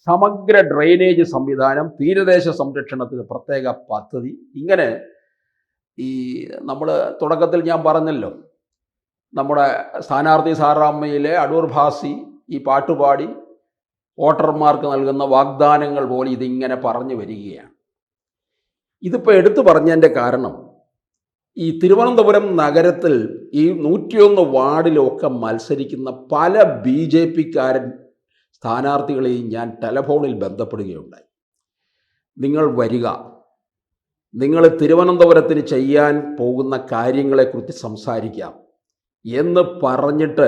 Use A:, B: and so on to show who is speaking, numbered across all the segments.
A: സമഗ്ര ഡ്രെയിനേജ് സംവിധാനം, തീരദേശ സംരക്ഷണത്തിന് പ്രത്യേക പദ്ധതി. ഇങ്ങനെ ഈ നമ്മൾ തുടക്കത്തിൽ ഞാൻ പറഞ്ഞല്ലോ, നമ്മുടെ സ്ഥാനാർത്ഥി സാറാമ്മയിലെ അടൂർ ഭാസി ഈ പാട്ടുപാടി വോട്ടർമാർക്ക് നൽകുന്ന വാഗ്ദാനങ്ങൾ പോലെ ഇതിങ്ങനെ പറഞ്ഞു വരികയാണ്. ഇതിപ്പോൾ എടുത്തു പറഞ്ഞതിൻ്റെ കാരണം, ഈ തിരുവനന്തപുരം നഗരത്തിൽ ഈ 101 വാർഡിലൊക്കെ മത്സരിക്കുന്ന പല BJP-ക്കാരൻ സ്ഥാനാർത്ഥികളെയും ഞാൻ ടെലഫോണിൽ ബന്ധപ്പെടുകയുണ്ടായി. നിങ്ങൾ വരിക, നിങ്ങൾ തിരുവനന്തപുരത്തിന് ചെയ്യാൻ പോകുന്ന കാര്യങ്ങളെക്കുറിച്ച് സംസാരിക്കാം എന്ന് പറഞ്ഞിട്ട്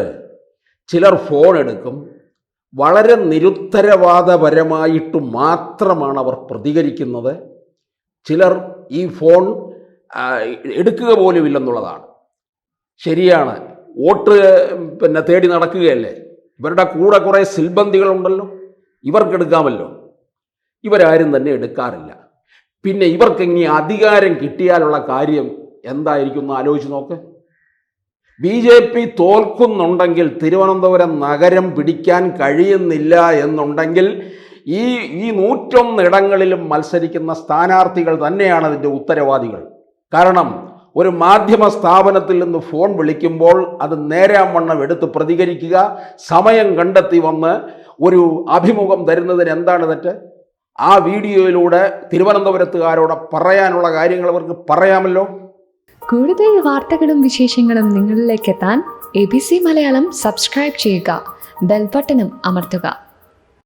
A: ചിലർ ഫോൺ എടുക്കും. വളരെ നിരുത്തരവാദപരമായിട്ട് മാത്രമാണ് അവർ പ്രതികരിക്കുന്നത്. ചിലർ ഈ ഫോൺ എടുക്കുക പോലുമില്ലെന്നുള്ളതാണ്. ശരിയാണ്, വോട്ട് തേടി നടക്കുകയല്ലേ, ഇവരുടെ കൂടെ കുറേ സിൽബന്തികളുണ്ടല്ലോ, ഇവർക്കെടുക്കാമല്ലോ. ഇവരാരും തന്നെ എടുക്കാറില്ല. പിന്നെ ഇവർക്ക് ഇനി അധികാരം കിട്ടിയാലുള്ള കാര്യം എന്തായിരിക്കും എന്ന് ആലോചിച്ച് നോക്ക്. BJP തോൽക്കുന്നുണ്ടെങ്കിൽ, തിരുവനന്തപുരം നഗരം പിടിക്കാൻ കഴിയുന്നില്ല എന്നുണ്ടെങ്കിൽ ഈ 101 ഇടങ്ങളിലും മത്സരിക്കുന്ന സ്ഥാനാർത്ഥികൾ തന്നെയാണ് അതിൻ്റെ ഉത്തരവാദികൾ. കാരണം ഒരു മാധ്യമ സ്ഥാപനത്തിൽ നിന്ന് ഫോൺ വിളിക്കുമ്പോൾ അത് നേരാവണ്ണം എടുത്ത് പ്രതികരിക്കുക, സമയം കണ്ടെത്തി വന്ന് ഒരു അഭിമുഖം തരുന്നതിന് എന്താണ് തെറ്റ്? ആ വീഡിയോയിലൂടെ തിരുവനന്തപുരത്തുകാരോട് പറയാനുള്ള കാര്യങ്ങൾ അവർക്ക് പറയാമല്ലോ.
B: കൂടുതൽ വാർത്തകളും വിശേഷങ്ങളും നിങ്ങളിലേക്ക് എത്താൻ ABC മലയാളം സബ്സ്ക്രൈബ് ചെയ്യുക, ബെൽ ബട്ടണും അമർത്തുക.